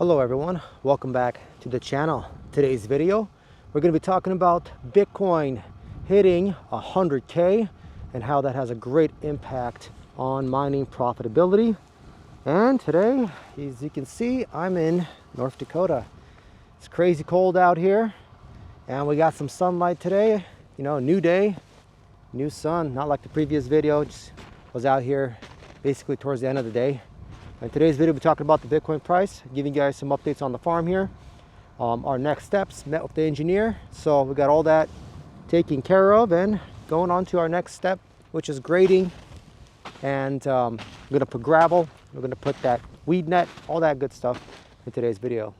Hello everyone, welcome back to the channel. Today's video, we're going to be talking about Bitcoin hitting 100K and how that has a great impact on mining profitability. And today, as you can see, I'm in North Dakota. It's crazy cold out here and we got some sunlight today. You know, new day, new sun, not like the previous video. Just was out here basically towards the end of the day. In today's video, we're talking about the Bitcoin price, giving you guys some updates on the farm here. Our next steps, met with the engineer. So we got all that taken care of and going on to our next step, which is grading. And we're gonna put gravel, we're gonna put that weed net, all that good stuff in today's video.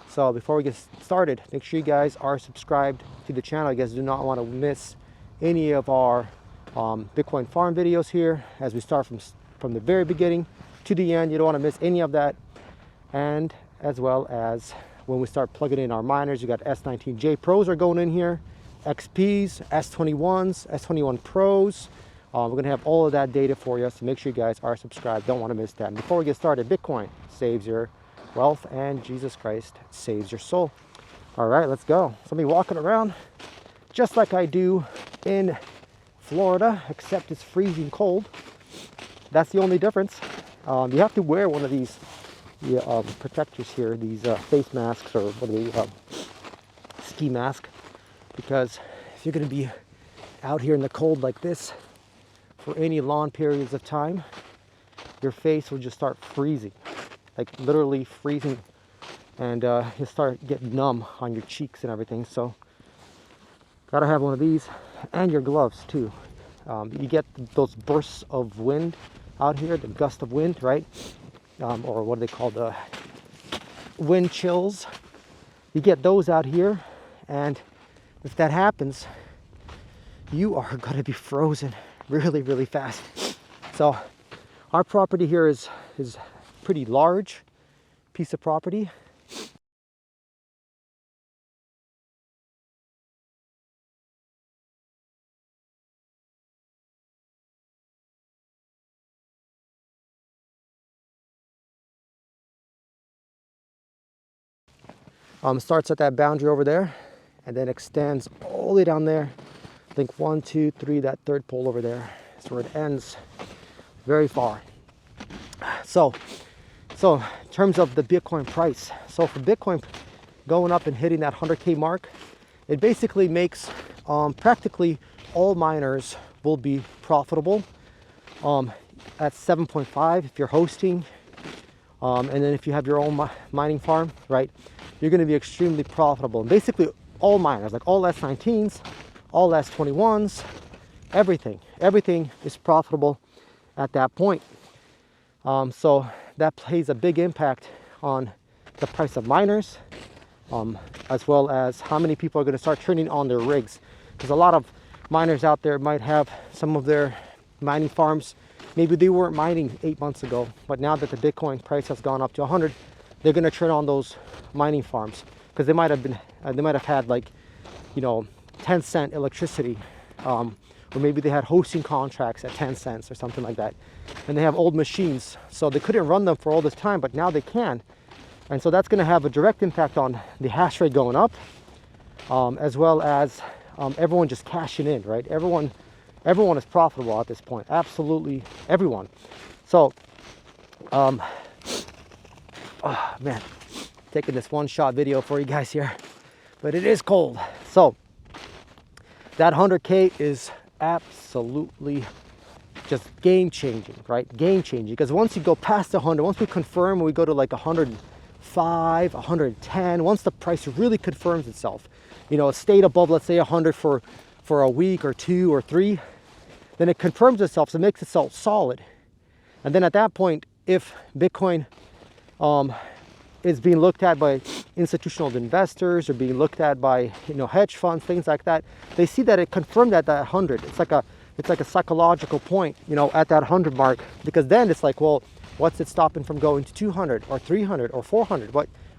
So before we get started, make sure you guys are subscribed to the channel. You guys do not want to miss any of our Bitcoin farm videos here as we start from the very beginning to the end. You don't want to miss any of that. And as well as when we start plugging in our miners, you got S19J Pros are going in here, XPs, S21s, S21 Pros. We're going to have all of that data for you, so make sure you guys are subscribed. Don't want to miss that. And before we get started, Bitcoin saves your wealth and Jesus Christ saves your soul. All right, let's go. So I'm walking around just like I do in Florida, except it's freezing cold. That's the only difference. You have to wear one of these protectors here, these face masks, or what are they, ski mask, because if you're going to be out here in the cold like this for any long periods of time, your face will just start freezing, like literally freezing, and you'll start getting numb on your cheeks and everything. So gotta have one of these, and your gloves too. You get those bursts of wind out here, the gust of wind, right? Or what do they call, the wind chills. You get those out here, and if that happens, you are going to be frozen really, really fast. So our property here is pretty large piece of property. Starts at that boundary over there and then extends all the way down there. I think 1, 2, 3, that third pole over there is where it ends, very far. So in terms of the Bitcoin price, so for Bitcoin going up and hitting that 100K mark, it basically makes practically all miners will be profitable at 7.5 if you're hosting. And then if you have your own mining farm, right, you're going to be extremely profitable. And basically all miners, like all S19s, all S21s, everything is profitable at that point. So that plays a big impact on the price of miners, as well as how many people are going to start turning on their rigs. Because a lot of miners out there might have some of their mining farms, maybe they weren't mining 8 months ago, but now that the Bitcoin price has gone up to 100, they're going to turn on those mining farms because they might have had, like, you know, 10-cent electricity, or maybe they had hosting contracts at 10 cents or something like that, and they have old machines, so they couldn't run them for all this time, but now they can. And so that's going to have a direct impact on the hash rate going up, as well as everyone just cashing in, right? Everyone is profitable at this point, absolutely everyone. So oh man, taking this one-shot video for you guys here, but it is cold. So that 100K is absolutely just game-changing, right? Game-changing, because once you go past 100, once we confirm, we go to like 105, 110, once the price really confirms itself, you know, it stayed above, let's say 100 for a week or 2 or 3, then it confirms itself, so it makes itself solid. And then at that point, if Bitcoin is being looked at by institutional investors or being looked at by, you know, hedge funds, things like that, they see that it confirmed at that 100. It's like a psychological point, you know, at that 100 mark, because then it's like, well, what's it stopping from going to 200 or 300 or 400?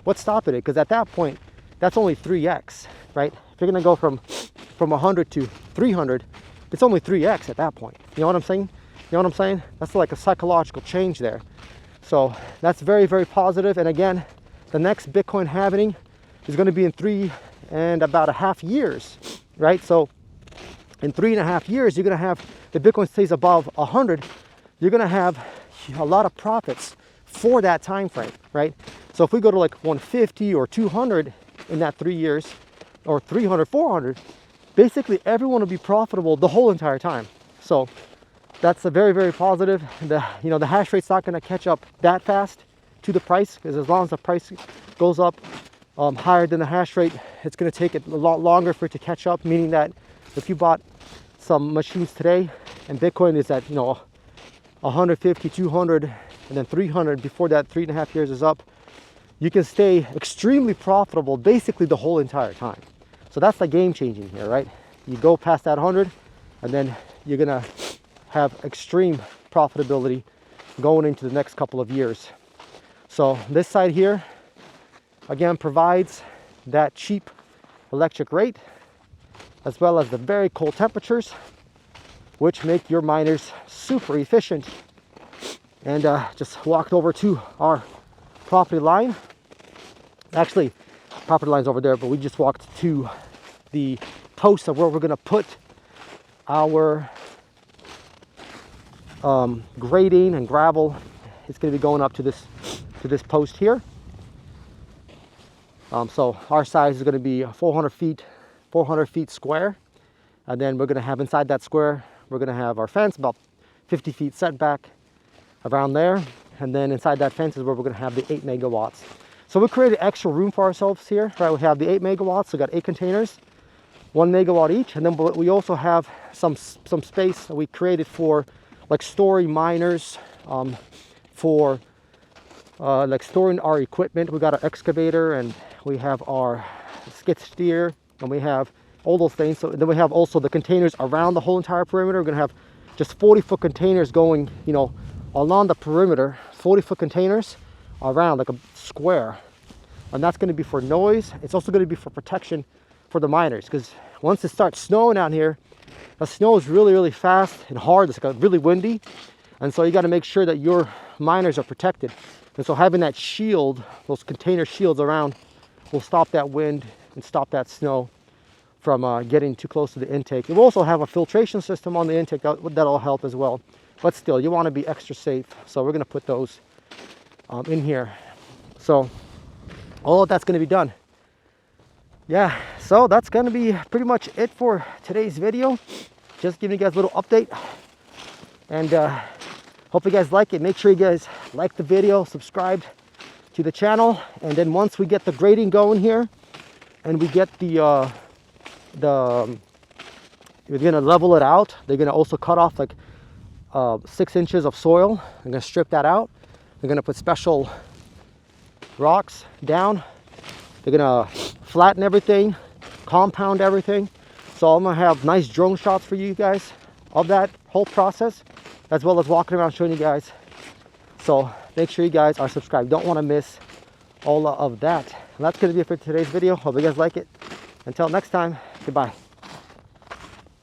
What's stopping it? Because at that point, that's only 3x, right? If you're going to go from 100 to 300, it's only 3x at that point. You know what I'm saying? You know what I'm saying? That's like a psychological change there. So that's very, very positive. And again, the next Bitcoin halving is going to be in 3.5 years, right? So in 3.5 years, you're going to have, the Bitcoin stays above 100, you're going to have a lot of profits for that time frame, right? So if we go to like 150 or 200 in that 3 years, or 300, 400, basically everyone will be profitable the whole entire time. So that's a very, very positive. The hash rate's not going to catch up that fast to the price, because as long as the price goes up higher than the hash rate, it's going to take it a lot longer for it to catch up. Meaning that if you bought some machines today and Bitcoin is at 150, 200, and then 300 before that 3.5 years is up, you can stay extremely profitable basically the whole entire time. So that's the game changing here, right? You go past that 100 and then you're gonna have extreme profitability going into the next couple of years. So this side here, again, provides that cheap electric rate, as well as the very cold temperatures, which make your miners super efficient. And just walked over to our property line. Actually, property line's over there, but we just walked to the post of where we're gonna put our grading and gravel. It's gonna be going up to this post here. So our size is gonna be 400 feet square. And then we're gonna have inside that square, we're gonna have our fence about 50 feet setback around there. And then inside that fence is where we're gonna have the 8 megawatts. So we created extra room for ourselves here, right? We have the 8 megawatts, so we got 8 containers, 1 megawatt each. And then we also have some space that we created for like storing miners, for like storing our equipment. We got our excavator and we have our skid steer and we have all those things. So then we have also the containers around the whole entire perimeter. We're gonna have just 40-foot containers going, along the perimeter, 40-foot containers around like a square. And that's going to be for noise. It's also going to be for protection for the miners, because once it starts snowing out here, the snow is really, really fast and hard. It's like really windy. And so you got to make sure that your miners are protected. And so having that shield, those container shields around, will stop that wind and stop that snow from getting too close to the intake. We'll also have a filtration system on the intake that'll help as well. But still, you want to be extra safe. So we're going to put those in here. So all of that's going to be done. Yeah, so that's going to be pretty much it for today's video. Just giving you guys a little update. And hope you guys like it. Make sure you guys like the video, subscribe to the channel. And then once we get the grading going here, and we get we're going to level it out. They're going to also cut off like 6 inches of soil. I'm going to strip that out. They're going to put special rocks down. They're going to flatten everything, compound everything. So I'm going to have nice drone shots for you guys of that whole process, as well as walking around showing you guys. So make sure you guys are subscribed. Don't want to miss all of that. And that's going to be it for today's video. Hope you guys like it. Until next time, goodbye.